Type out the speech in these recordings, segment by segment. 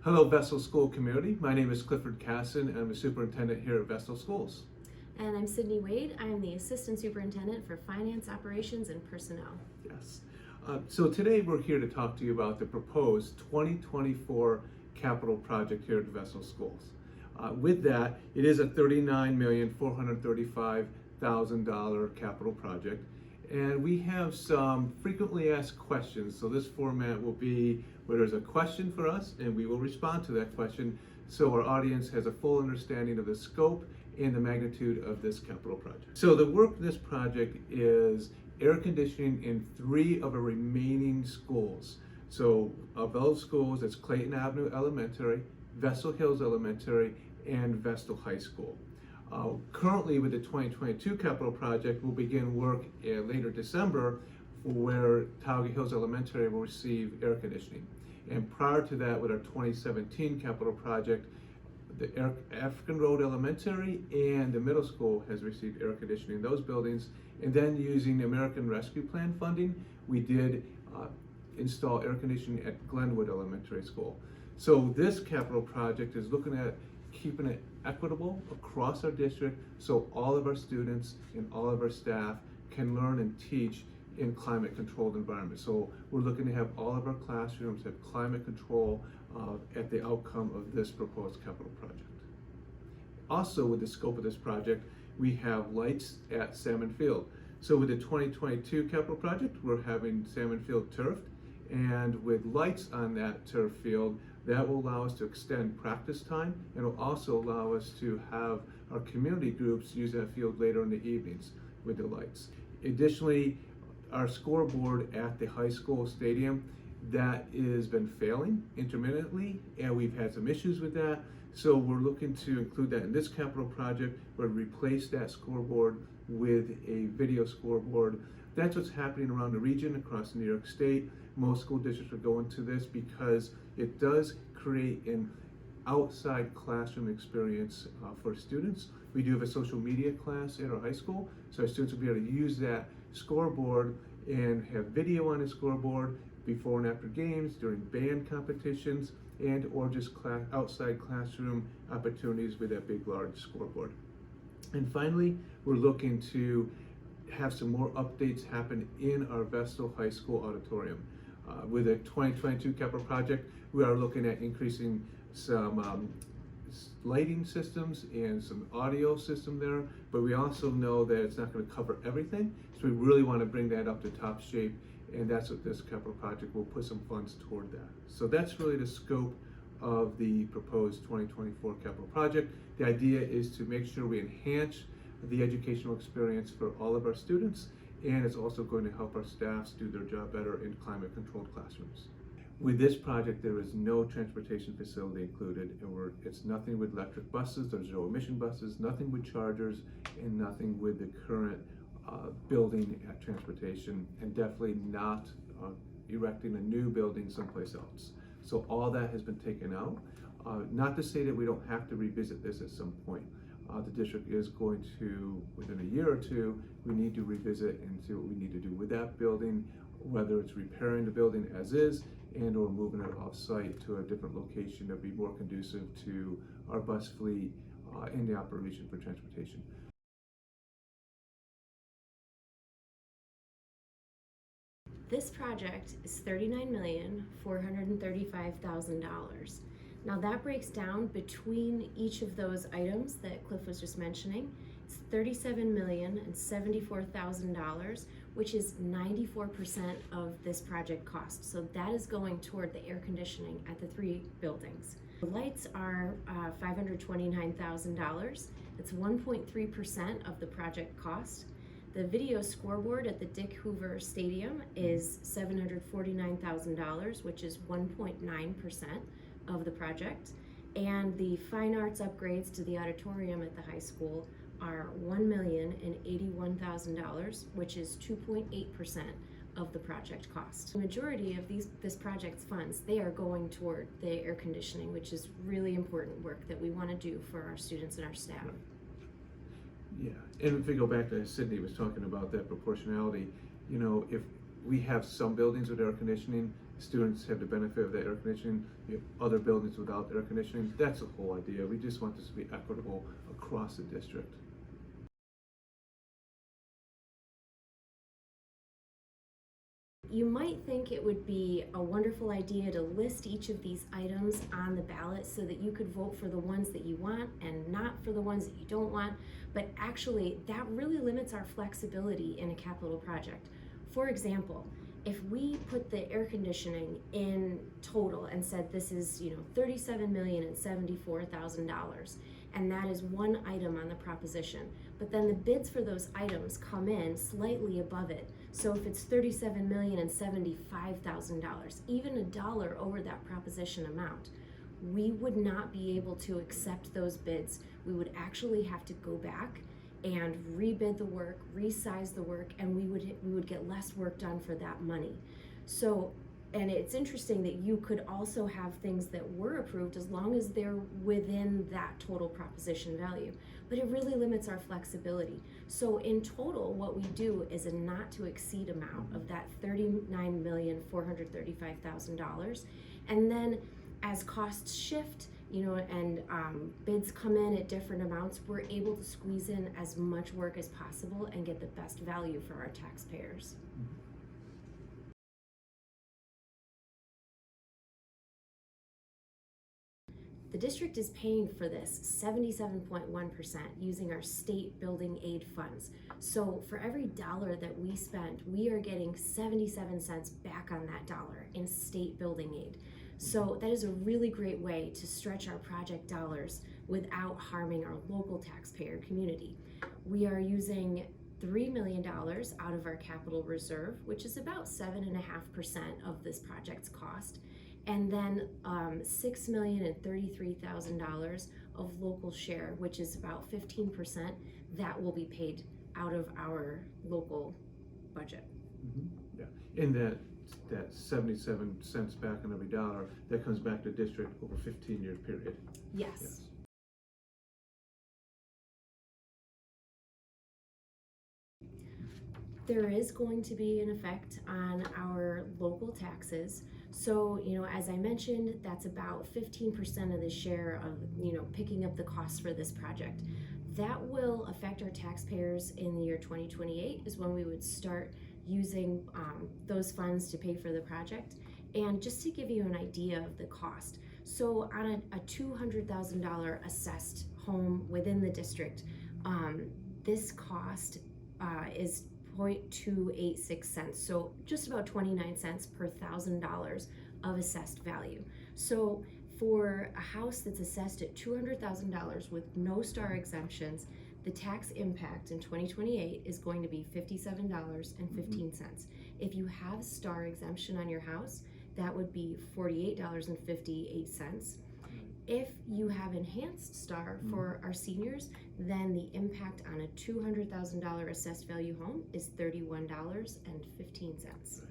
Hello, Vestal School community. My name is Clifford Casson, and I'm the superintendent here at Vestal Schools. And I'm Sydney Wade. I'm the Assistant Superintendent for Finance, Operations, and Personnel. Yes. So today we're here to talk to you about the proposed 2024 capital project here at Vestal Schools. With that, it is a $39,435,000 capital project. And we have some frequently asked questions. So this format will be where there's a question for us and we will respond to that question so our audience has a full understanding of the scope and the magnitude of this capital project. So the work of this project is air conditioning in 3 of our remaining schools. So of those schools, it's Clayton Avenue Elementary, Vestal Hills Elementary, and Vestal High School. Currently with the 2022 capital project, we'll begin work later December where Towga Hills Elementary will receive air conditioning. And prior to that, with our 2017 capital project, the African Road Elementary and the middle school has received air conditioning in those buildings. And then using American Rescue Plan funding, we did install air conditioning at Glenwood Elementary School. So this capital project is looking at keeping it equitable across our district so all of our students and all of our staff can learn and teach in climate controlled environments. So we're looking to have all of our classrooms have climate control at the outcome of this proposed capital project. Also with the scope of this project, we have lights at Salmon Field. So with the 2022 capital project, we're having Salmon Field turfed, and with lights on that turf field, that will allow us to extend practice time, and will also allow us to have our community groups use that field later in the evenings with the lights. Additionally, our scoreboard at the high school stadium, that has been failing intermittently, and we've had some issues with that. So we're looking to include that in this capital project, but replace that scoreboard with a video scoreboard. That's what's happening around the region across New York State. Most school districts are going to this because it does create an outside classroom experience for students. We do have a social media class at our high school, so our students will be able to use that scoreboard and have video on the scoreboard before and after games, during band competitions, and or just outside classroom opportunities with that big large scoreboard. And finally, we're looking to have some more updates happen in our Vestal High School auditorium. With a 2022 capital project, we are looking at increasing some lighting systems and some audio system there, but we also know that it's not going to cover everything, so we really want to bring that up to top shape, and that's what this capital project will put some funds toward that. So that's really the scope of the proposed 2024 capital project. The idea is to make sure we enhance the educational experience for all of our students, and it's also going to help our staffs do their job better in climate controlled classrooms. With this project, there is no transportation facility included, and it's nothing with electric buses, there's no emission buses, nothing with chargers, and nothing with the current building at transportation, and definitely not erecting a new building someplace else. So all that has been taken out. Not to say that we don't have to revisit this at some point. The district is going to, within a year or two, we need to revisit and see what we need to do with that building, whether it's repairing the building as is and or moving it off-site to a different location that would be more conducive to our bus fleet and the operation for transportation. This project is $39,435,000. Now that breaks down between each of those items that Cliff was just mentioning. It's $37,074,000, which is 94% of this project cost. So that is going toward the air conditioning at the 3 buildings. The lights are $529,000. It's 1.3% of the project cost. The video scoreboard at the Dick Hoover Stadium is $749,000, which is 1.9% of the project. And the fine arts upgrades to the auditorium at the high school are $1,081,000, which is 2.8% of the project cost. The majority of this project's funds, they are going toward the air conditioning, which is really important work that we want to do for our students and our staff. Yeah, and if we go back to Sydney was talking about that proportionality, you know, if we have some buildings with air conditioning, students have the benefit of the air conditioning, you have other buildings without air conditioning. That's the whole idea. We just want this to be equitable across the district. You might think it would be a wonderful idea to list each of these items on the ballot so that you could vote for the ones that you want and not for the ones that you don't want, but actually that really limits our flexibility in a capital project. For example, if we put the air conditioning in total and said this is, $37,074,000, and that is one item on the proposition, but then the bids for those items come in slightly above it. So if it's $37,075,000, even a dollar over that proposition amount, we would not be able to accept those bids. We would actually have to go back and rebid the work, resize the work, and we would get less work done for that money. So, and it's interesting that you could also have things that were approved as long as they're within that total proposition value, but it really limits our flexibility. So in total, what we do is a not to exceed amount of that $39,435,000, and then as costs shift, and bids come in at different amounts, we're able to squeeze in as much work as possible and get the best value for our taxpayers. The district is paying for this 77.1% using our state building aid funds. So for every dollar that we spend, we are getting 77 cents back on that dollar in state building aid. So that is a really great way to stretch our project dollars without harming our local taxpayer community. We are using $3 million out of our capital reserve, which is about 7.5% of this project's cost, and then $6,033,000 of local share, which is about 15% that will be paid out of our local budget. Yeah, in that 77 cents back on every dollar, that comes back to district over a 15-year period. Yes. There is going to be an effect on our local taxes. So, as I mentioned, that's about 15% of the share of, picking up the costs for this project. That will affect our taxpayers in the year 2028 is when we would start using those funds to pay for the project. And just to give you an idea of the cost, so on a $200,000 assessed home within the district, this cost is 0.286 cents, so just about 29 cents per $1,000 of assessed value. So for a house that's assessed at $200,000 with no star exemptions, the tax impact in 2028 is going to be $57.15. If you have star exemption on your house, that would be $48.58. If you have enhanced star for our seniors, then the impact on a $200,000 assessed value home is $31.15.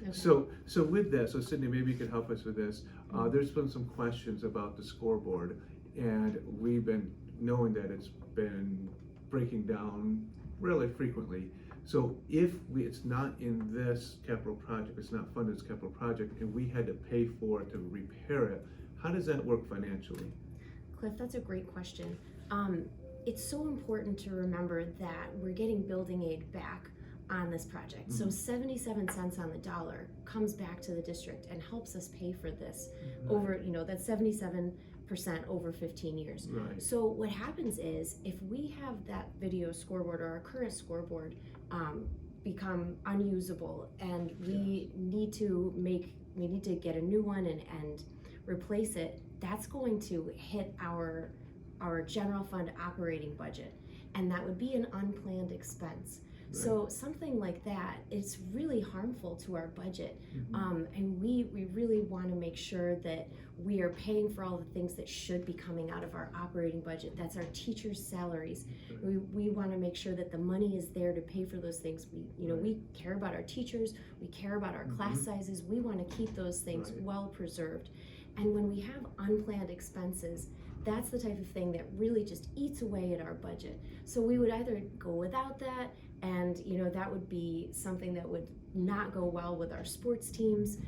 Okay. So with that, Sydney, maybe you could help us with this. There's been some questions about the scoreboard, and we've been knowing that it's been breaking down really frequently. So if it's not in this capital project, it's not funded as capital project, and we had to pay for it to repair it, how does that work financially? Cliff, that's a great question. It's so important to remember that we're getting building aid back on this project. So 77 cents on the dollar comes back to the district and helps us pay for this over, that's 77% over 15 years. Right. So what happens is if we have that video scoreboard or our current scoreboard become unusable and we need to get a new one and replace it, that's going to hit our general fund operating budget, and that would be an unplanned expense. Right. So something like that, it's really harmful to our budget, and we really want to make sure that we are paying for all the things that should be coming out of our operating budget. That's our teachers' salaries. We want to make sure that the money is there to pay for those things. We care about our teachers, we care about our class sizes, we want to keep those things well preserved. And when we have unplanned expenses, that's the type of thing that really just eats away at our budget. So we would either go without that, and that would be something that would not go well with our sports teams,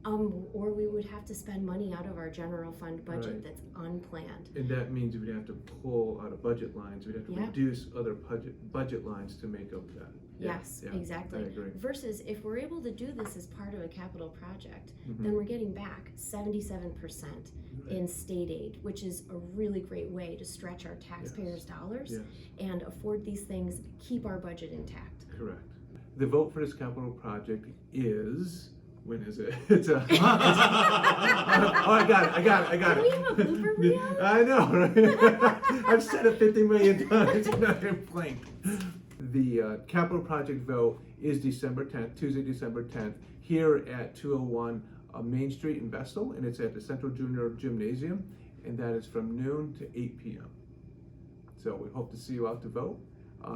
or we would have to spend money out of our general fund budget Right. that's unplanned. And that means we'd have to pull out of budget lines, we'd have to Yeah. reduce other budget lines to make up that. Yes, exactly. I agree. Versus if we're able to do this as part of a capital project, Mhm. then we're getting back 77% in state aid, which is a really great way to stretch our taxpayers' dollars Yes. and afford these things, keep our budget intact. Correct. The vote for this capital project is, when is it? It's oh, I got it. Do we have a blooper reel? I know, right? I've said it 50 million times and I'm blank. The capital project vote is December 10th, Tuesday, December 10th, here at 201 Main Street in Vestal, and it's at the Central Junior Gymnasium, and that is from noon to 8 p.m. So we hope to see you out to vote.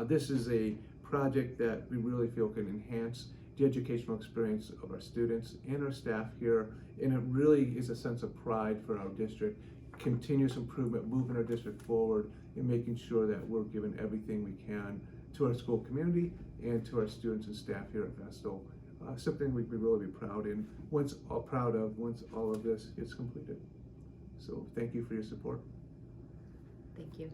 This is a project that we really feel can enhance the educational experience of our students and our staff here, and it really is a sense of pride for our district, continuous improvement, moving our district forward, and making sure that we're giving everything we can to our school community and to our students and staff here at Vestal. Something we'd really be proud of once all of this is completed. So thank you for your support. Thank you.